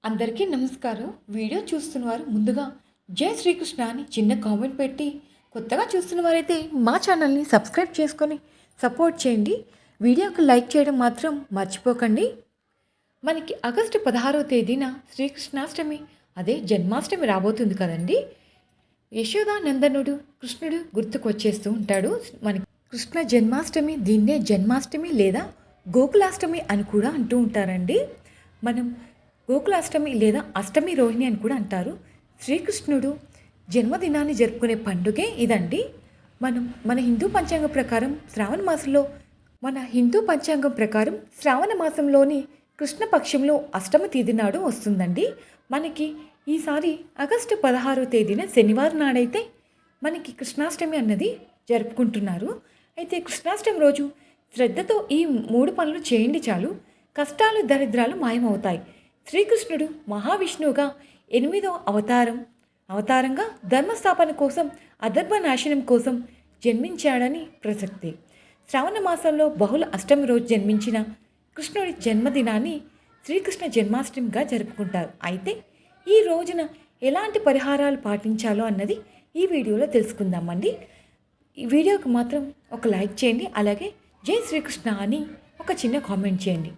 అందరికీ నమస్కారం. వీడియో చూస్తున్నవారు ముందుగా జై శ్రీకృష్ణ అని చిన్న కామెంట్ పెట్టి, కొత్తగా చూస్తున్న వారైతే మా ఛానల్ని సబ్స్క్రైబ్ చేసుకొని సపోర్ట్ చేయండి. వీడియోకి లైక్ చేయడం మాత్రం మర్చిపోకండి. మనకి ఆగస్టు 16వ తేదీన శ్రీకృష్ణాష్టమి, అదే జన్మాష్టమి రాబోతుంది కదండి. యశోదానందనుడు కృష్ణుడు గుర్తుకొచ్చేస్తూ ఉంటాడు. మనకి కృష్ణ జన్మాష్టమి, దీన్నే జన్మాష్టమి లేదా గోకులాష్టమి అని కూడా అంటూ ఉంటారండి. మనం గోకులాష్టమి లేదా అష్టమి రోహిణి అని కూడా అంటారు. శ్రీకృష్ణుడు జన్మదినాన్ని జరుపుకునే పండుగే ఇదండి. మన హిందూ పంచాంగం ప్రకారం శ్రావణ మాసంలోని కృష్ణపక్షంలో అష్టమి తేదీ నాడు వస్తుందండి. మనకి ఈసారి ఆగస్టు 16వ తేదీన శనివారం నాడైతే మనకి కృష్ణాష్టమి అన్నది జరుపుకుంటున్నారు. అయితే కృష్ణాష్టమి రోజు శ్రద్ధతో ఈ 3 పనులు చేయండి చాలు, కష్టాలు దరిద్రాలు మాయమవుతాయి. శ్రీకృష్ణుడు మహావిష్ణువుగా 8వ అవతారంగా ధర్మస్థాపన కోసం, అధర్మ నాశనం కోసం జన్మించాడని ప్రసక్తి. శ్రావణ మాసంలో బహుళ అష్టమి రోజు జన్మించిన కృష్ణుడి జన్మదినాన్ని శ్రీకృష్ణ జన్మాష్టమిగా జరుపుకుంటారు. అయితే ఈ రోజున ఎలాంటి పరిహారాలు పాటించాలో అన్నది ఈ వీడియోలో తెలుసుకుందామండి. ఈ వీడియోకి మాత్రం ఒక లైక్ చేయండి, అలాగే జై శ్రీకృష్ణ అని ఒక చిన్న కామెంట్ చేయండి.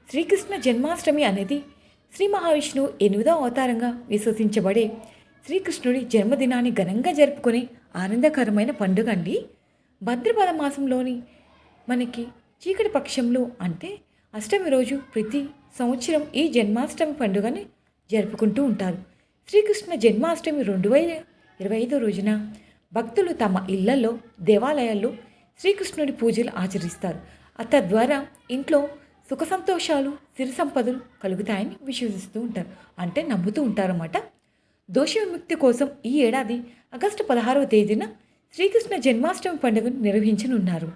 శ్రీకృష్ణ జన్మాష్టమి అనేది శ్రీ మహావిష్ణువు 8వ అవతారంగా విశ్వసించబడే శ్రీకృష్ణుడి జన్మదినాన్ని ఘనంగా జరుపుకునే ఆనందకరమైన పండుగ అండి. భద్రపద మాసంలోని మనకి చీకటి పక్షంలో అంటే అష్టమి రోజు ప్రతి సంవత్సరం ఈ జన్మాష్టమి పండుగని జరుపుకుంటూ ఉంటారు. శ్రీకృష్ణ జన్మాష్టమి 2025 రోజున భక్తులు తమ ఇళ్లలో, దేవాలయాల్లో శ్రీకృష్ణుడి పూజలు ఆచరిస్తారు. తద్వారా ఇంట్లో సుఖ సంతోషాలు, సిరి సంపదలు కలుగుతాయని విశ్వసిస్తూ ఉంటారు, అంటే నమ్ముతూ ఉంటారన్నమాట. దోష విముక్తి కోసం ఈ ఏడాది ఆగస్టు 16వ తేదీన శ్రీకృష్ణ జన్మాష్టమి పండుగను నిర్వహించనున్నారు.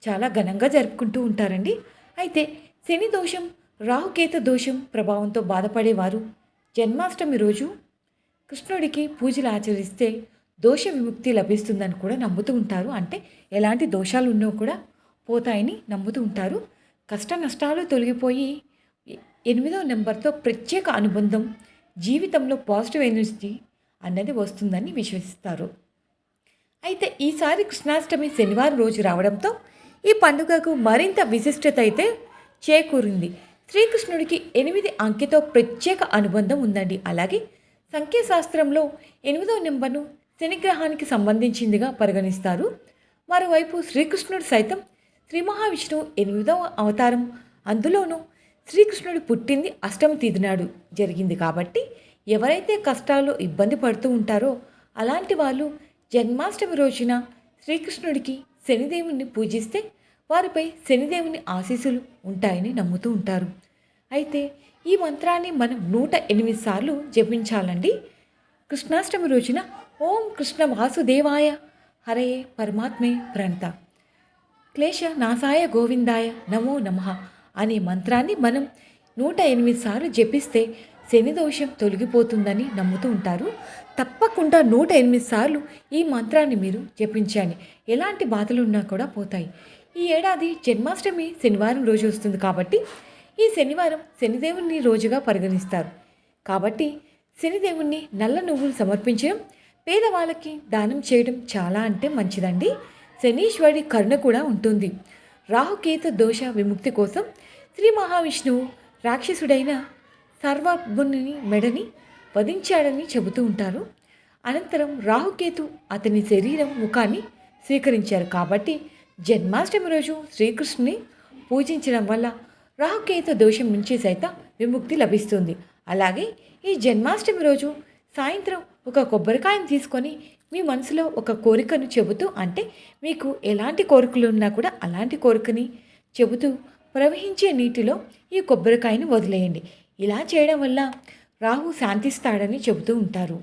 చాలా ఘనంగా జరుపుకుంటూ ఉంటారండి. అయితే శని దోషం, రాహుకేతు దోషం ప్రభావంతో బాధపడేవారు జన్మాష్టమి రోజు కృష్ణుడికి పూజలు ఆచరిస్తే దోష విముక్తి లభిస్తుందని కూడా నమ్ముతూ ఉంటారు. అంటే ఎలాంటి దోషాలు ఉన్నా కూడా పోతాయని నమ్ముతూ ఉంటారు. కష్ట నష్టాలు తొలగిపోయి 8వ నెంబర్తో ప్రత్యేక అనుబంధం, జీవితంలో పాజిటివ్ ఎనర్జీ అన్నది వస్తుందని విశ్వసిస్తారు. అయితే ఈసారి కృష్ణాష్టమి శనివారం రోజు రావడంతో ఈ పండుగకు మరింత విశిష్టత అయితే చేకూరింది. శ్రీకృష్ణుడికి 8 అంకెతో ప్రత్యేక అనుబంధం ఉందండి. అలాగే సంఖ్యాశాస్త్రంలో 8వ నెంబర్ను శనిగ్రహానికి సంబంధించిందిగా పరిగణిస్తారు. మరోవైపు శ్రీకృష్ణుడు సైతం శ్రీ మహావిష్ణువు 8వ అవతారం, అందులోనూ శ్రీకృష్ణుడు పుట్టింది అష్టమి తిథి నాడు జరిగింది కాబట్టి ఎవరైతే కష్టాల్లో ఇబ్బంది పడుతూ ఉంటారో అలాంటి వాళ్ళు జన్మాష్టమి రోజున శ్రీకృష్ణుడికి శనిదేవుని పూజిస్తే వారిపై శనిదేవుని ఆశీస్సులు ఉంటాయని నమ్ముతూ ఉంటారు. అయితే ఈ మంత్రాన్ని మనం 108 సార్లు జపించాలండి. కృష్ణాష్టమి రోజున ఓం కృష్ణ వాసుదేవాయ హరయే పరమాత్మే ప్రణత క్లేశ నాసాయ గోవిందాయ నమో నమః అనే మంత్రాన్ని మనం 108 సార్లు జపిస్తే శని దోషం తొలగిపోతుందని నమ్ముతూ ఉంటారు. తప్పకుండా 108 సార్లు ఈ మంత్రాన్ని మీరు జపించండి. ఎలాంటి బాధలు ఉన్నా కూడా పోతాయి. ఈ ఏడాది జన్మాష్టమి శనివారం రోజు వస్తుంది కాబట్టి ఈ శనివారం శనిదేవుని రోజుగా పరిగణిస్తారు. కాబట్టి శనిదేవుణ్ణి నల్ల నువ్వులు సమర్పించడం, పేదవాళ్ళకి దానం చేయడం చాలా అంటే మంచిదండి. శనీశ్వరుడి కరుణ కూడా ఉంటుంది. రాహుకేతు దోష విముక్తి కోసం శ్రీ మహావిష్ణువు రాక్షసుడైన సర్వభుని మెడని వధించాడని చెబుతూ ఉంటారు. అనంతరం రాహుకేతు అతని శరీరం, ముఖాన్ని స్వీకరించారు. కాబట్టి జన్మాష్టమి రోజు శ్రీకృష్ణుని పూజించడం వల్ల రాహుకేతు దోషం నుంచి సైతం విముక్తి లభిస్తుంది. అలాగే ఈ జన్మాష్టమి రోజు సాయంత్రం ఒక కొబ్బరికాయను తీసుకొని మీ మనసులో ఒక కోరికను చెబుతూ, అంటే మీకు ఎలాంటి కోరికలు ఉన్నా కూడా అలాంటి కోరికని చెబుతూ ప్రవహించే నీటిలో ఈ కొబ్బరికాయను వదిలేయండి. ఇలా చేయడం వల్ల రాహు శాంతిస్తాడని చెబుతూ ఉంటారు.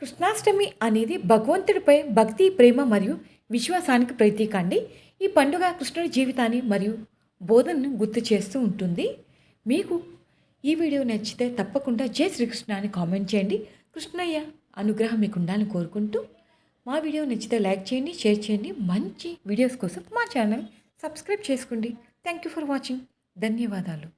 కృష్ణాష్టమి అనేది భగవంతుడిపై భక్తి, ప్రేమ మరియు విశ్వాసానికి ప్రతీక అండి. ఈ పండుగ కృష్ణుడి జీవితాన్ని మరియు బోధనను గుర్తు చేస్తూ ఉంటుంది. మీకు ఈ వీడియో నచ్చితే తప్పకుండా జై శ్రీకృష్ణ అని కామెంట్ చేయండి. కృష్ణయ్య అనుగ్రహం మీకు ఉండాలని కోరుకుంటూ, మా వీడియో నచ్చితే లైక్ చేయండి, షేర్ చేయండి. మంచి వీడియోస్ కోసం మా ఛానల్ సబ్స్క్రైబ్ చేసుకోండి. Thank you for watching. ధన్యవాదాలు.